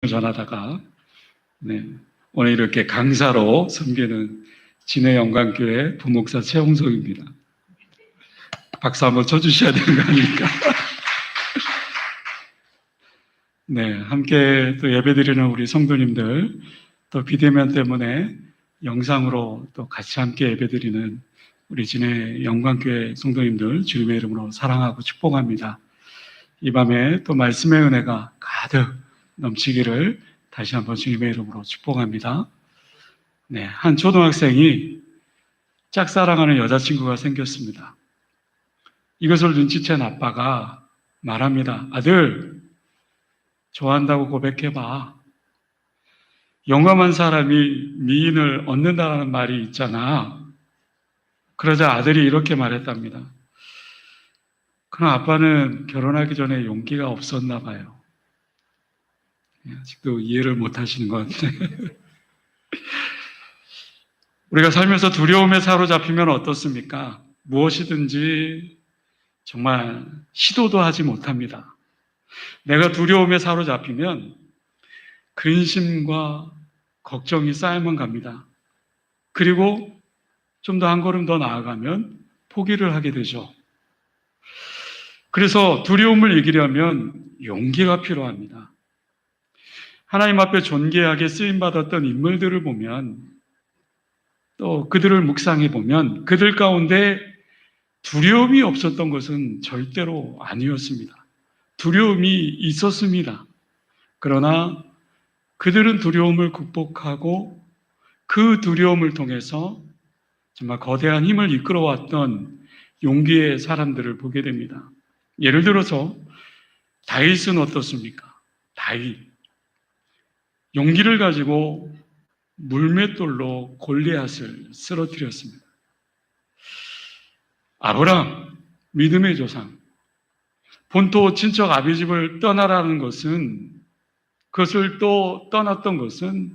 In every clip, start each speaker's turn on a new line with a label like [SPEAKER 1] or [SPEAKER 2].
[SPEAKER 1] 전하다가 오늘 이렇게 강사로 섬기는 진해영광교회 부목사 최홍석입니다. 박수 한번 쳐주셔야 되는 거 아닙니까? 함께 또 예배드리는 우리 성도님들, 또 비대면 때문에 영상으로 또 같이 함께 예배드리는 우리 진해영광교회 성도님들 주님의 이름으로 사랑하고 축복합니다. 이 밤에 또 말씀의 은혜가 가득 넘치기를 다시 한번 주님의 이름으로 축복합니다. 한 초등학생이 짝사랑하는 여자친구가 생겼습니다. 이것을 눈치챈 아빠가 말합니다. 아들, 좋아한다고 고백해봐. 용감한 사람이 미인을 얻는다는 말이 있잖아. 그러자 아들이 이렇게 말했답니다. 그럼 아빠는 결혼하기 전에 용기가 없었나 봐요. 아직도 이해를 못 하시는 것 같아요. 우리가 살면서 두려움에 사로잡히면 어떻습니까? 무엇이든지 정말 시도도 하지 못합니다. 내가 두려움에 사로잡히면 근심과 걱정이 쌓여만 갑니다. 그리고 좀 더 한 걸음 더 나아가면 포기를 하게 되죠. 그래서 두려움을 이기려면 용기가 필요합니다. 하나님 앞에 존귀하게 쓰임받았던 인물들을 보면, 또 그들을 묵상해 보면 그들 가운데 두려움이 없었던 것은 절대로 아니었습니다. 두려움이 있었습니다. 그러나 그들은 두려움을 극복하고 그 두려움을 통해서 정말 거대한 힘을 이끌어왔던 용기의 사람들을 보게 됩니다. 예를 들어서 다윗은 어떻습니까? 다윗. 용기를 가지고 물맷돌로 골리앗을 쓰러뜨렸습니다. 아브라함, 믿음의 조상. 본토 친척 아비집을 떠나라는 것은, 그것을 또 떠났던 것은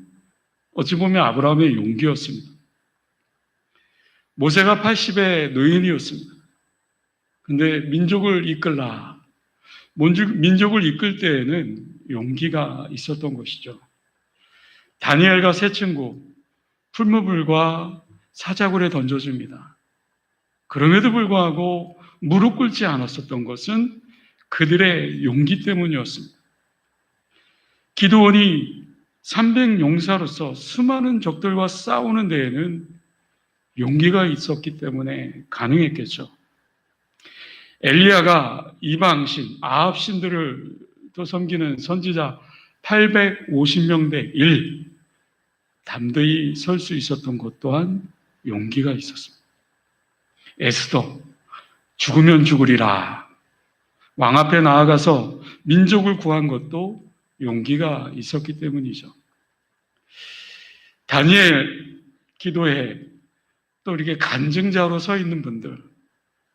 [SPEAKER 1] 어찌 보면 아브라함의 용기였습니다. 모세가 80의 노인이었습니다. 근데 민족을 이끌라. 민족을 이끌 때에는 용기가 있었던 것이죠. 다니엘과 세 친구, 풀무불과 사자굴에 던져줍니다. 그럼에도 불구하고 무릎 꿇지 않았었던 것은 그들의 용기 때문이었습니다. 기드온이 300용사로서 수많은 적들과 싸우는 데에는 용기가 있었기 때문에 가능했겠죠. 엘리야가 이방신, 아합신들을 또 섬기는 선지자 850명 대 1, 담대히 설 수 있었던 것 또한 용기가 있었습니다. 에스더, 죽으면 죽으리라. 왕 앞에 나아가서 민족을 구한 것도 용기가 있었기 때문이죠. 다니엘 기도에 또 이렇게 간증자로 서 있는 분들,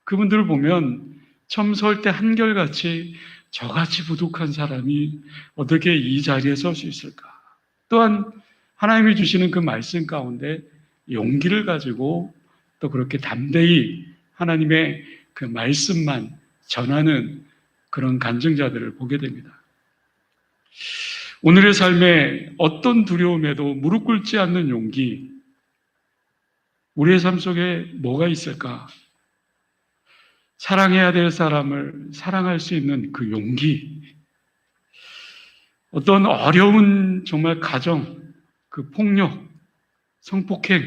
[SPEAKER 1] 그분들을 보면 처음 설 때 한결같이 저같이 부족한 사람이 어떻게 이 자리에 설 수 있을까? 또한 하나님이 주시는 그 말씀 가운데 용기를 가지고 또 그렇게 담대히 하나님의 그 말씀만 전하는 그런 간증자들을 보게 됩니다. 오늘의 삶에 어떤 두려움에도 무릎 꿇지 않는 용기, 우리의 삶 속에 뭐가 있을까? 사랑해야 될 사람을 사랑할 수 있는 그 용기, 어떤 어려운 정말 가정, 그 폭력, 성폭행,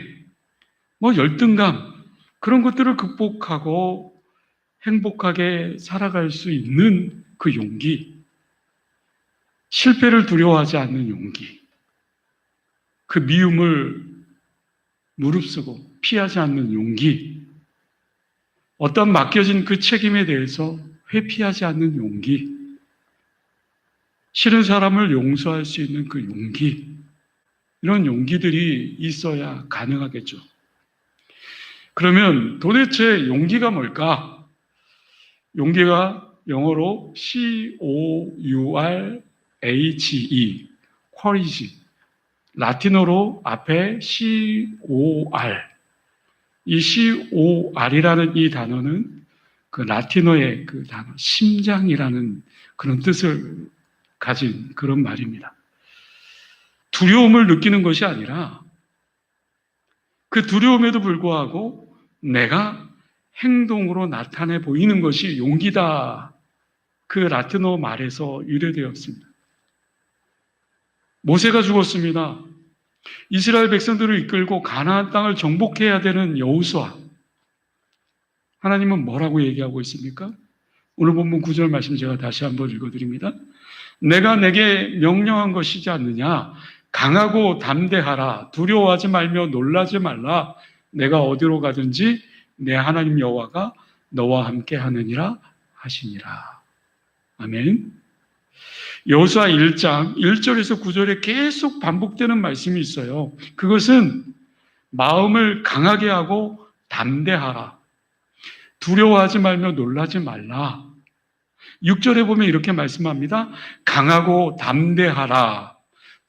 [SPEAKER 1] 열등감, 그런 것들을 극복하고 행복하게 살아갈 수 있는 그 용기, 실패를 두려워하지 않는 용기, 그 미움을 무릅쓰고 피하지 않는 용기, 어떤 맡겨진 그 책임에 대해서 회피하지 않는 용기, 싫은 사람을 용서할 수 있는 그 용기, 이런 용기들이 있어야 가능하겠죠. 그러면 도대체 용기가 뭘까? 용기가 영어로 C-O-U-R-H-E, courage. 라틴어로 앞에 C-O-R. 이 C-O-R이라는 이 단어는 그 라틴어의 그 단어, 심장이라는 그런 뜻을 가진 그런 말입니다. 두려움을 느끼는 것이 아니라 그 두려움에도 불구하고 내가 행동으로 나타내 보이는 것이 용기다. 그 라틴어 말에서 유래되었습니다. 모세가 죽었습니다. 이스라엘 백성들을 이끌고 가나안 땅을 정복해야 되는 여호수아. 하나님은 뭐라고 얘기하고 있습니까? 오늘 본문 9절 말씀 제가 다시 한번 읽어드립니다. 내가 내게 명령한 것이지 않느냐? 강하고 담대하라. 두려워하지 말며 놀라지 말라. 내가 어디로 가든지 내 하나님 여호와가 너와 함께 하느니라 하시니라. 아멘. 여호수아 1장 1절에서 9절에 계속 반복되는 말씀이 있어요. 그것은 마음을 강하게 하고 담대하라. 두려워하지 말며 놀라지 말라. 6절에 보면 이렇게 말씀합니다. 강하고 담대하라.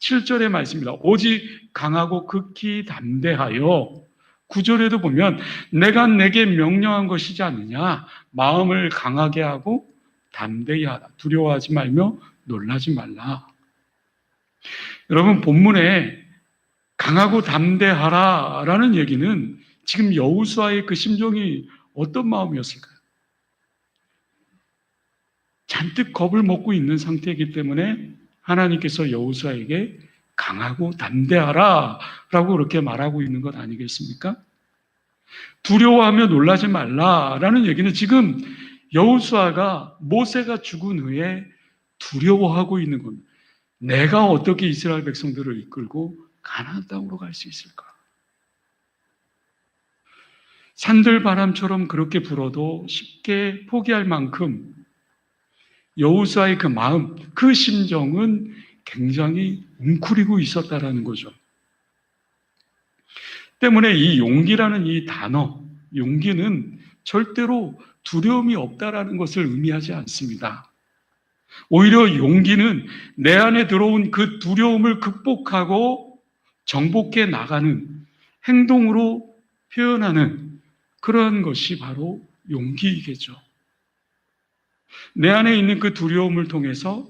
[SPEAKER 1] 7절의 말씀입니다. 오직 강하고 극히 담대하여. 9절에도 보면 내가 내게 명령한 것이지 않느냐. 마음을 강하게 하고 담대히 하라. 두려워하지 말며 놀라지 말라. 여러분, 본문에 강하고 담대하라라는 얘기는 지금 여호수아의 그 심정이 어떤 마음이었을까요? 잔뜩 겁을 먹고 있는 상태이기 때문에 하나님께서 여호수아에게 강하고 담대하라 라고 그렇게 말하고 있는 것 아니겠습니까? 두려워하며 놀라지 말라라는 얘기는 지금 여호수아가 모세가 죽은 후에 두려워하고 있는 겁니다. 내가 어떻게 이스라엘 백성들을 이끌고 가나안 땅으로 갈 수 있을까? 산들바람처럼 그렇게 불어도 쉽게 포기할 만큼 여호수아의 그 마음, 그 심정은 굉장히 웅크리고 있었다라는 거죠. 때문에 이 용기라는 이 단어, 용기는 절대로 두려움이 없다라는 것을 의미하지 않습니다. 오히려 용기는 내 안에 들어온 그 두려움을 극복하고 정복해 나가는 행동으로 표현하는 그러한 것이 바로 용기이겠죠. 내 안에 있는 그 두려움을 통해서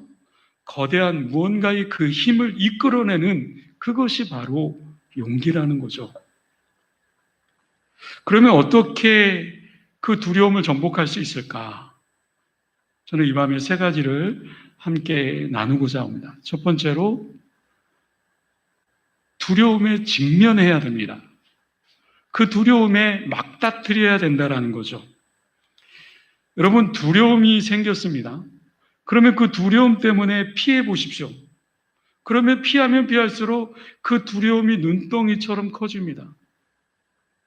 [SPEAKER 1] 거대한 무언가의 그 힘을 이끌어내는 그것이 바로 용기라는 거죠. 그러면 어떻게 그 두려움을 정복할 수 있을까? 저는 이 밤에 세 가지를 함께 나누고자 합니다. 첫 번째로 두려움에 직면해야 됩니다. 그 두려움에 맞닥뜨려야 된다는 거죠. 여러분, 두려움이 생겼습니다. 그러면 그 두려움 때문에 피해 보십시오. 그러면 피하면 피할수록 그 두려움이 눈덩이처럼 커집니다.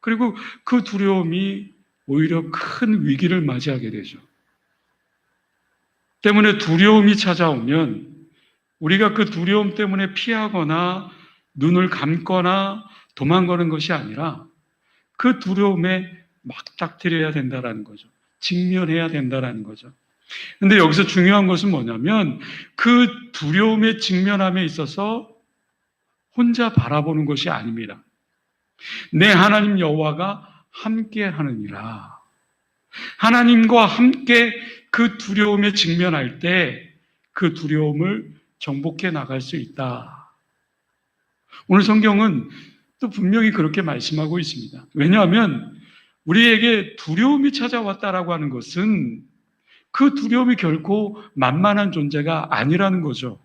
[SPEAKER 1] 그리고 그 두려움이 오히려 큰 위기를 맞이하게 되죠. 때문에 두려움이 찾아오면 우리가 그 두려움 때문에 피하거나 눈을 감거나 도망가는 것이 아니라 그 두려움에 맞닥뜨려야 된다는 거죠. 직면해야 된다는 거죠. 근데 여기서 중요한 것은 뭐냐면 그 두려움에 직면함에 있어서 혼자 바라보는 것이 아닙니다. 내 하나님 여호와가 함께 하느니라. 하나님과 함께 그 두려움에 직면할 때 그 두려움을 정복해 나갈 수 있다. 오늘 성경은 또 분명히 그렇게 말씀하고 있습니다. 왜냐하면 우리에게 두려움이 찾아왔다라고 하는 것은 그 두려움이 결코 만만한 존재가 아니라는 거죠.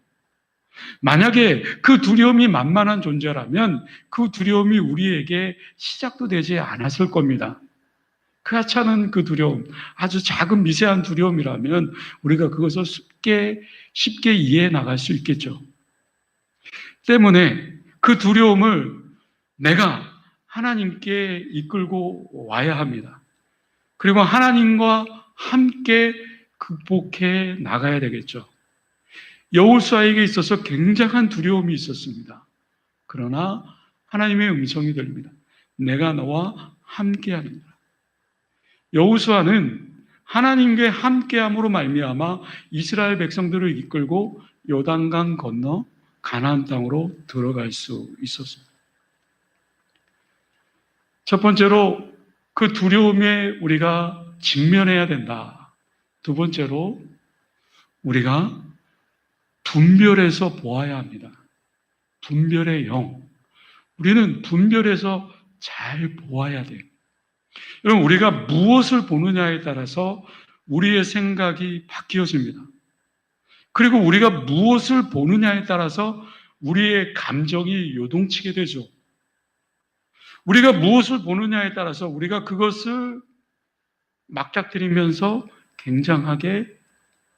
[SPEAKER 1] 만약에 그 두려움이 만만한 존재라면 그 두려움이 우리에게 시작도 되지 않았을 겁니다. 그 하찮은 그 두려움, 아주 작은 미세한 두려움이라면 우리가 그것을 쉽게 이해해 나갈 수 있겠죠. 때문에 그 두려움을 내가 하나님께 이끌고 와야 합니다. 그리고 하나님과 함께 극복해 나가야 되겠죠. 여호수아에게 있어서 굉장한 두려움이 있었습니다. 그러나 하나님의 음성이 들립니다. 내가 너와 함께하리라. 여호수아는 하나님과 함께함으로 말미암아 이스라엘 백성들을 이끌고 요단강 건너 가나안 땅으로 들어갈 수 있었습니다. 첫 번째로 그 두려움에 우리가 직면해야 된다. 두 번째로 우리가 분별해서 보아야 합니다. 분별의 영. 우리는 분별해서 잘 보아야 돼요. 여러분, 우리가 무엇을 보느냐에 따라서 우리의 생각이 바뀌어집니다. 그리고 우리가 무엇을 보느냐에 따라서 우리의 감정이 요동치게 되죠. 우리가 무엇을 보느냐에 따라서 우리가 그것을 맞닥뜨리면서 굉장하게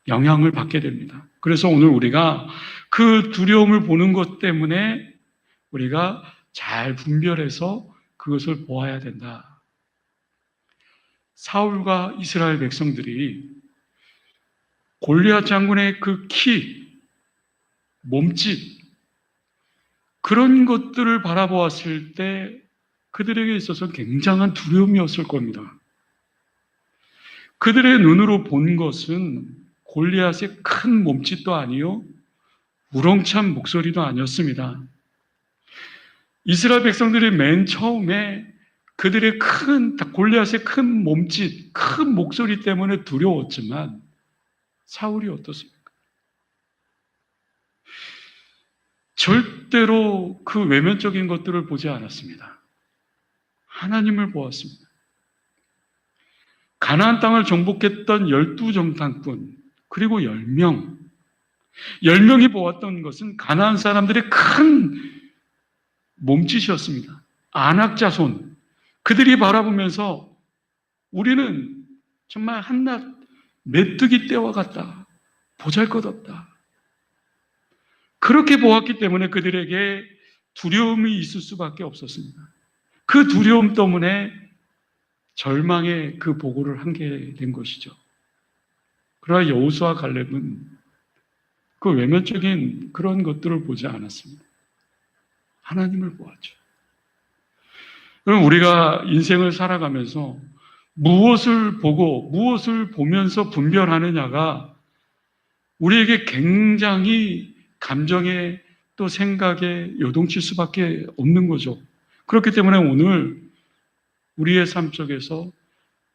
[SPEAKER 1] 영향을 받게 됩니다. 그래서 오늘 우리가 그 두려움을 보는 것 때문에 우리가 잘 분별해서 그것을 보아야 된다. 사울과 이스라엘 백성들이 골리앗 장군의 그 키, 몸짓, 그런 것들을 바라보았을 때 그들에게 있어서 굉장한 두려움이었을 겁니다. 그들의 눈으로 본 것은 골리앗의 큰 몸짓도 아니요, 우렁찬 목소리도 아니었습니다. 이스라엘 백성들이 맨 처음에 그들의 골리앗의 큰 몸짓, 큰 목소리 때문에 두려웠지만 사울이 어떻습니까? 절대로 그 외면적인 것들을 보지 않았습니다. 하나님을 보았습니다. 가나안 땅을 정복했던 12정탐꾼, 그리고 10명. 10명이 보았던 것은 가나안 사람들의 큰 몸짓이었습니다. 안악 자손. 그들이 바라보면서 우리는 정말 한낱 메뚜기 떼와 같다. 보잘것없다. 그렇게 보았기 때문에 그들에게 두려움이 있을 수밖에 없었습니다. 그 두려움 때문에 절망의 그 보고를 하게 된 것이죠. 그러나 여호수아 갈렙은 그 외면적인 그런 것들을 보지 않았습니다. 하나님을 보았죠. 그럼 우리가 인생을 살아가면서 무엇을 보고 무엇을 보면서 분별하느냐가 우리에게 굉장히 감정에 또 생각에 요동칠 수밖에 없는 거죠. 그렇기 때문에 오늘 우리의 삶 속에서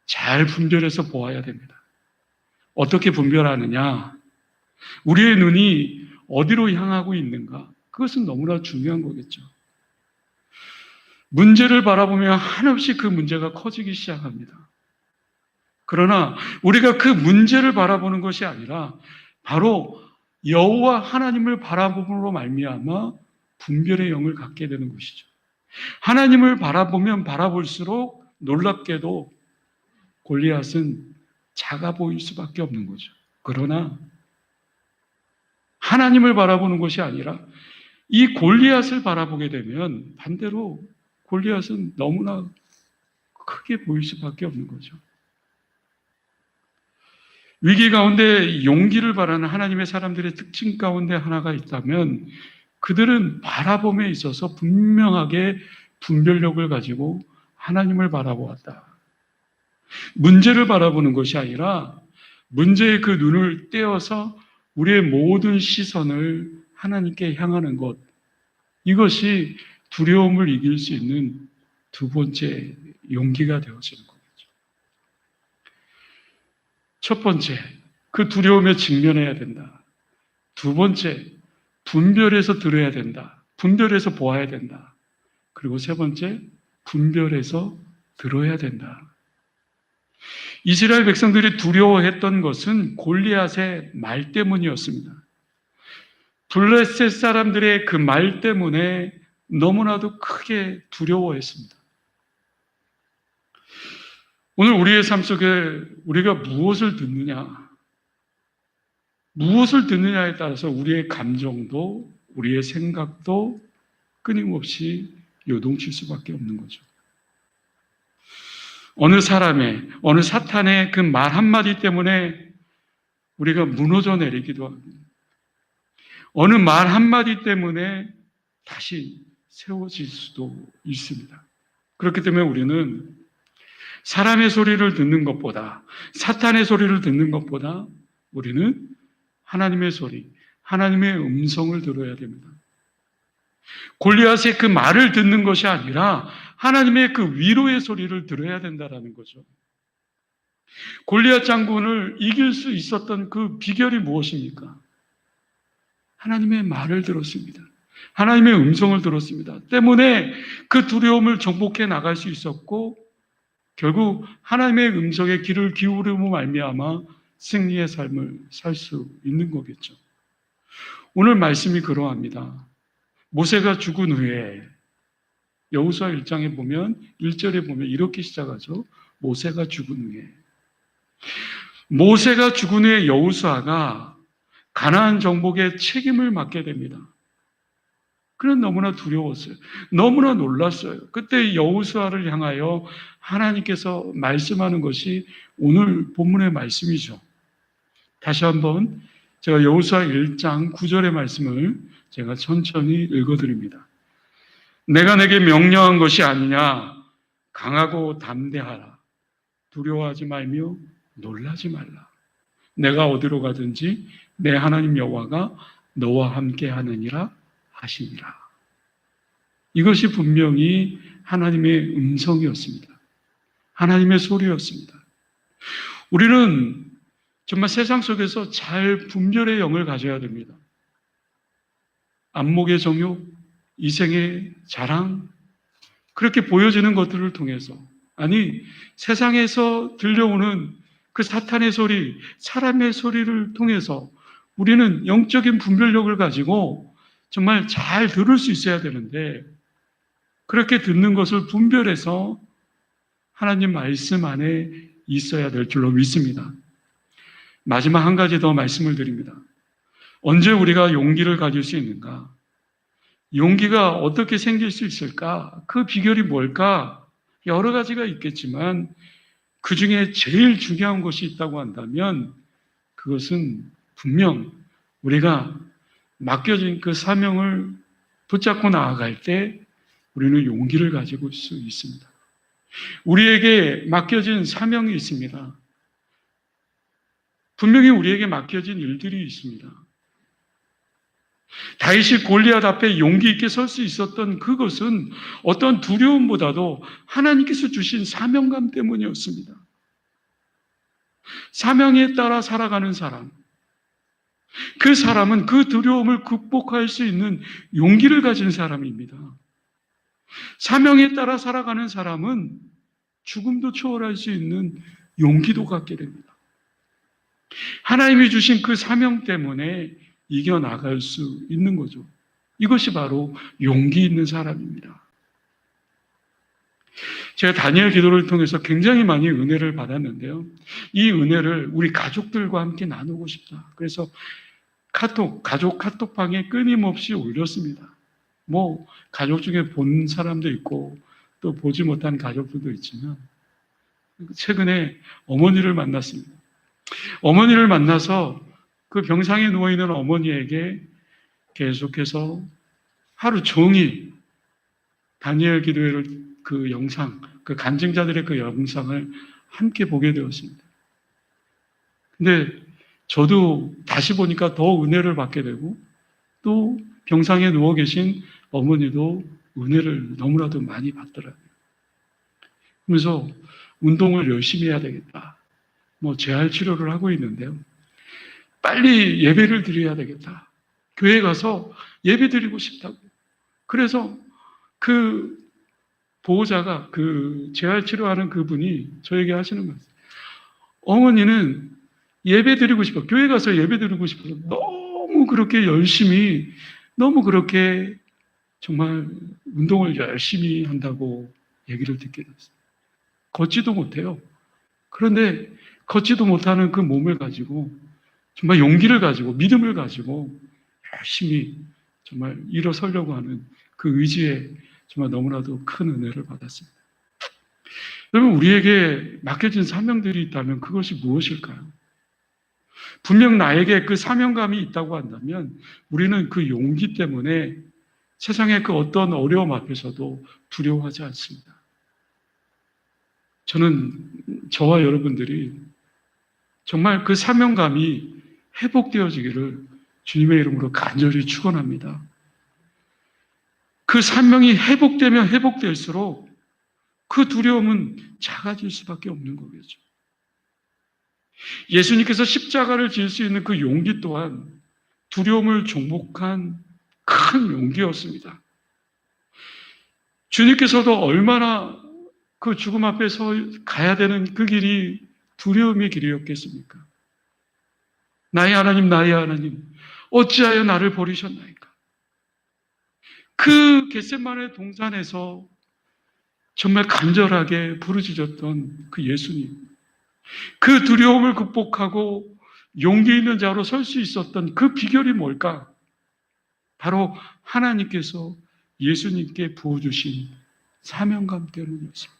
[SPEAKER 1] 잘 분별해서 보아야 됩니다. 어떻게 분별하느냐? 우리의 눈이 어디로 향하고 있는가? 그것은 너무나 중요한 거겠죠. 문제를 바라보면 한없이 그 문제가 커지기 시작합니다. 그러나 우리가 그 문제를 바라보는 것이 아니라 바로 여호와 하나님을 바라봄으로 말미암아 분별의 영을 갖게 되는 것이죠. 하나님을 바라보면 바라볼수록 놀랍게도 골리앗은 작아 보일 수밖에 없는 거죠. 그러나 하나님을 바라보는 것이 아니라 이 골리앗을 바라보게 되면 반대로 골리앗은 너무나 크게 보일 수밖에 없는 거죠. 위기 가운데 용기를 바라는 하나님의 사람들의 특징 가운데 하나가 있다면 그들은 바라봄에 있어서 분명하게 분별력을 가지고 하나님을 바라보았다. 문제를 바라보는 것이 아니라 문제의 그 눈을 떼어서 우리의 모든 시선을 하나님께 향하는 것, 이것이 두려움을 이길 수 있는 두 번째 용기가 되어지는 거겠죠. 첫 번째, 그 두려움에 직면해야 된다. 두 번째, 분별해서 들어야 된다. 분별해서 보아야 된다. 그리고 세 번째, 분별해서 들어야 된다. 이스라엘 백성들이 두려워했던 것은 골리앗의 말 때문이었습니다. 블레셋 사람들의 그 말 때문에 너무나도 크게 두려워했습니다. 오늘 우리의 삶 속에 우리가 무엇을 듣느냐, 무엇을 듣느냐에 따라서 우리의 감정도 우리의 생각도 끊임없이 요동칠 수밖에 없는 거죠. 어느 사람의, 어느 사탄의 그 말 한마디 때문에 우리가 무너져 내리기도 합니다. 어느 말 한마디 때문에 다시 세워질 수도 있습니다. 그렇기 때문에 우리는 사람의 소리를 듣는 것보다, 사탄의 소리를 듣는 것보다 우리는 하나님의 소리, 하나님의 음성을 들어야 됩니다. 골리앗의 그 말을 듣는 것이 아니라 하나님의 그 위로의 소리를 들어야 된다는 거죠. 골리앗 장군을 이길 수 있었던 그 비결이 무엇입니까? 하나님의 말을 들었습니다. 하나님의 음성을 들었습니다. 때문에 그 두려움을 정복해 나갈 수 있었고 결국 하나님의 음성에 귀를 기울임으로 말미암아 승리의 삶을 살 수 있는 거겠죠. 오늘 말씀이 그러합니다. 모세가 죽은 후에 여호수아 1장에 보면 1절에 보면 이렇게 시작하죠. 모세가 죽은 후에. 모세가 죽은 후에 여호수아가 가나안 정복의 책임을 맡게 됩니다. 그는 너무나 두려웠어요. 너무나 놀랐어요. 그때 여호수아를 향하여 하나님께서 말씀하는 것이 오늘 본문의 말씀이죠. 다시 한번 제가 여호수아 1장 9절의 말씀을 제가 천천히 읽어드립니다. 내가 내게 명령한 것이 아니냐. 강하고 담대하라. 두려워하지 말며 놀라지 말라. 내가 어디로 가든지 내 하나님 여호와가 너와 함께 하느니라 하시니라. 이것이 분명히 하나님의 음성이었습니다. 하나님의 소리였습니다. 우리는 정말 세상 속에서 잘 분별의 영을 가져야 됩니다. 안목의 정욕, 이생의 자랑, 그렇게 보여지는 것들을 통해서, 아니 세상에서 들려오는 그 사탄의 소리, 사람의 소리를 통해서 우리는 영적인 분별력을 가지고 정말 잘 들을 수 있어야 되는데, 그렇게 듣는 것을 분별해서 하나님 말씀 안에 있어야 될 줄로 믿습니다. 마지막 한 가지 더 말씀을 드립니다. 언제 우리가 용기를 가질 수 있는가? 용기가 어떻게 생길 수 있을까? 그 비결이 뭘까? 여러 가지가 있겠지만 그 중에 제일 중요한 것이 있다고 한다면 그것은 분명 우리가 맡겨진 그 사명을 붙잡고 나아갈 때 우리는 용기를 가지고 있을 수 있습니다. 우리에게 맡겨진 사명이 있습니다. 분명히 우리에게 맡겨진 일들이 있습니다. 다윗이 골리앗 앞에 용기 있게 설 수 있었던 그것은 어떤 두려움보다도 하나님께서 주신 사명감 때문이었습니다. 사명에 따라 살아가는 사람, 그 사람은 그 두려움을 극복할 수 있는 용기를 가진 사람입니다. 사명에 따라 살아가는 사람은 죽음도 초월할 수 있는 용기도 갖게 됩니다. 하나님이 주신 그 사명 때문에 이겨나갈 수 있는 거죠. 이것이 바로 용기 있는 사람입니다. 제가 다니엘 기도를 통해서 굉장히 많이 은혜를 받았는데요. 이 은혜를 우리 가족들과 함께 나누고 싶다. 그래서 가족 카톡방에 끊임없이 올렸습니다. 가족 중에 본 사람도 있고 또 보지 못한 가족들도 있지만 최근에 어머니를 만났습니다. 어머니를 만나서 그 병상에 누워있는 어머니에게 계속해서 하루 종일 다니엘 기도회를 그 영상, 그 간증자들의 그 영상을 함께 보게 되었습니다. 근데 저도 다시 보니까 더 은혜를 받게 되고 또 병상에 누워 계신 어머니도 은혜를 너무나도 많이 받더라고요. 그래서 운동을 열심히 해야 되겠다. 재활 치료를 하고 있는데요. 빨리 예배를 드려야 되겠다. 교회 가서 예배 드리고 싶다고. 그래서 그 보호자가 그 재활 치료하는 그분이 저에게 하시는 말씀. 어머니는 예배 드리고 싶어. 교회 가서 예배 드리고 싶어서 너무 그렇게 열심히, 너무 그렇게 정말 운동을 열심히 한다고 얘기를 듣게 됐어요. 걷지도 못해요. 그런데 걷지도 못하는 그 몸을 가지고 정말 용기를 가지고 믿음을 가지고 열심히 정말 일어서려고 하는 그 의지에 정말 너무나도 큰 은혜를 받았습니다. 여러분, 우리에게 맡겨진 사명들이 있다면 그것이 무엇일까요? 분명 나에게 그 사명감이 있다고 한다면 우리는 그 용기 때문에 세상의 그 어떤 어려움 앞에서도 두려워하지 않습니다. 저와 여러분들이 정말 그 사명감이 회복되어지기를 주님의 이름으로 간절히 축원합니다. 그 사명이 회복되면 회복될수록 그 두려움은 작아질 수밖에 없는 거겠죠. 예수님께서 십자가를 질 수 있는 그 용기 또한 두려움을 정복한 큰 용기였습니다. 주님께서도 얼마나 그 죽음 앞에서 가야 되는 그 길이 두려움의 길이었겠습니까? 나의 하나님, 나의 하나님, 어찌하여 나를 버리셨나이까? 그 겟세마네 동산에서 정말 간절하게 부르짖었던 그 예수님, 그 두려움을 극복하고 용기 있는 자로 설 수 있었던 그 비결이 뭘까? 바로 하나님께서 예수님께 부어주신 사명감 때문이었습니다.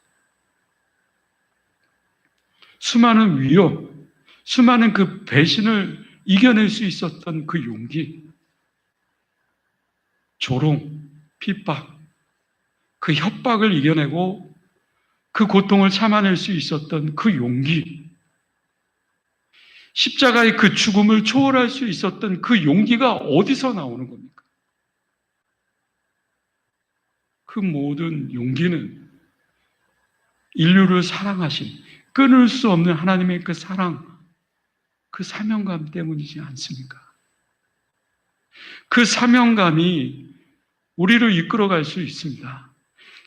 [SPEAKER 1] 수많은 위협, 수많은 그 배신을 이겨낼 수 있었던 그 용기, 조롱, 핍박, 그 협박을 이겨내고 그 고통을 참아낼 수 있었던 그 용기, 십자가의 그 죽음을 초월할 수 있었던 그 용기가 어디서 나오는 겁니까? 그 모든 용기는 인류를 사랑하신 끊을 수 없는 하나님의 그 사랑, 그 사명감 때문이지 않습니까? 그 사명감이 우리를 이끌어갈 수 있습니다.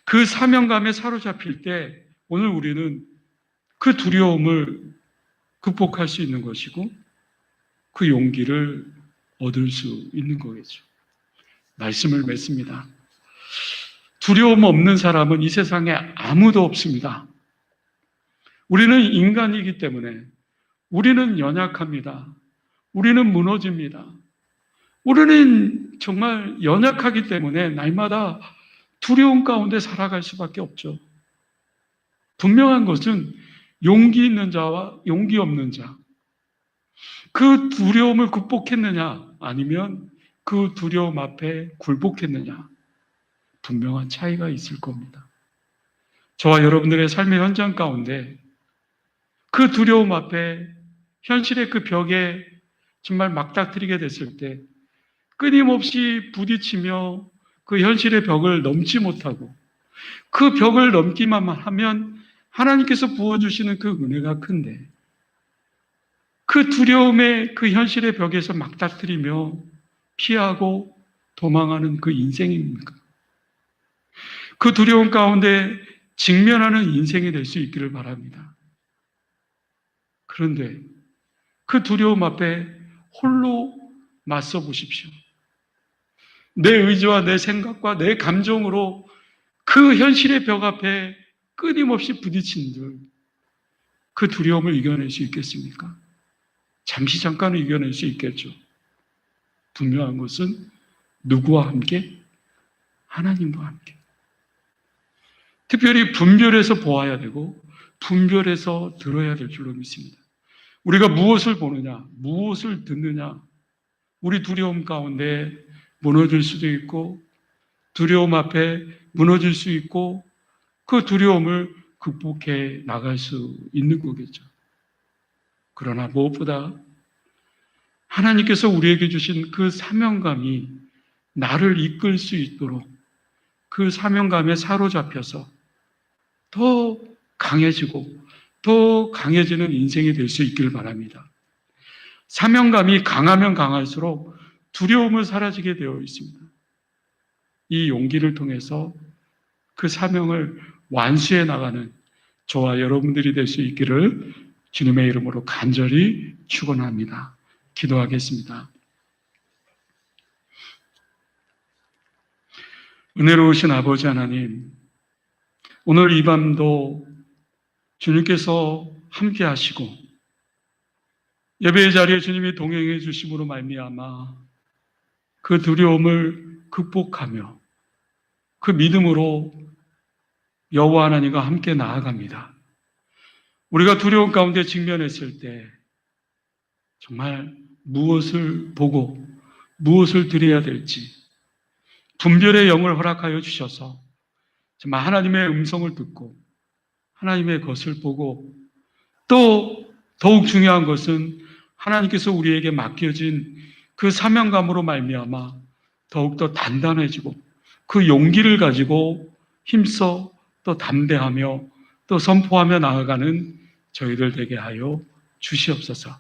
[SPEAKER 1] 그 사명감에 사로잡힐 때 오늘 우리는 그 두려움을 극복할 수 있는 것이고 그 용기를 얻을 수 있는 거겠죠. 말씀을 맺습니다. 두려움 없는 사람은 이 세상에 아무도 없습니다. 우리는 인간이기 때문에 우리는 연약합니다. 우리는 무너집니다. 우리는 정말 연약하기 때문에 날마다 두려움 가운데 살아갈 수밖에 없죠. 분명한 것은 용기 있는 자와 용기 없는 자, 그 두려움을 극복했느냐 아니면 그 두려움 앞에 굴복했느냐, 분명한 차이가 있을 겁니다. 저와 여러분들의 삶의 현장 가운데 그 두려움 앞에 현실의 그 벽에 정말 맞닥뜨리게 됐을 때 끊임없이 부딪히며 그 현실의 벽을 넘지 못하고 그 벽을 넘기만 하면 하나님께서 부어주시는 그 은혜가 큰데 그 두려움의 그 현실의 벽에서 맞닥뜨리며 피하고 도망하는 그 인생입니까? 그 두려움 가운데 직면하는 인생이 될 수 있기를 바랍니다. 그런데 그 두려움 앞에 홀로 맞서 보십시오. 내 의지와 내 생각과 내 감정으로 그 현실의 벽 앞에 끊임없이 부딪힌들 그 두려움을 이겨낼 수 있겠습니까? 잠시 잠깐은 이겨낼 수 있겠죠. 분명한 것은 누구와 함께? 하나님과 함께. 특별히 분별해서 보아야 되고 분별해서 들어야 될 줄로 믿습니다. 우리가 무엇을 보느냐, 무엇을 듣느냐, 우리 두려움 가운데 무너질 수도 있고 두려움 앞에 무너질 수 있고 그 두려움을 극복해 나갈 수 있는 거겠죠. 그러나 무엇보다 하나님께서 우리에게 주신 그 사명감이 나를 이끌 수 있도록 그 사명감에 사로잡혀서 더 강해지고 더 강해지는 인생이 될 수 있기를 바랍니다. 사명감이 강하면 강할수록 두려움은 사라지게 되어 있습니다. 이 용기를 통해서 그 사명을 완수해 나가는 저와 여러분들이 될 수 있기를 주님의 이름으로 간절히 축원합니다. 기도하겠습니다. 은혜로우신 아버지 하나님, 오늘 이 밤도 주님께서 함께 하시고 예배의 자리에 주님이 동행해 주심으로 말미암아 그 두려움을 극복하며 그 믿음으로 여호와 하나님과 함께 나아갑니다. 우리가 두려움 가운데 직면했을 때 정말 무엇을 보고 무엇을 드려야 될지 분별의 영을 허락하여 주셔서 정말 하나님의 음성을 듣고 하나님의 것을 보고 또 더욱 중요한 것은 하나님께서 우리에게 맡겨진 그 사명감으로 말미암아 더욱더 단단해지고 그 용기를 가지고 힘써 또 담대하며 또 선포하며 나아가는 저희들 되게 하여 주시옵소서.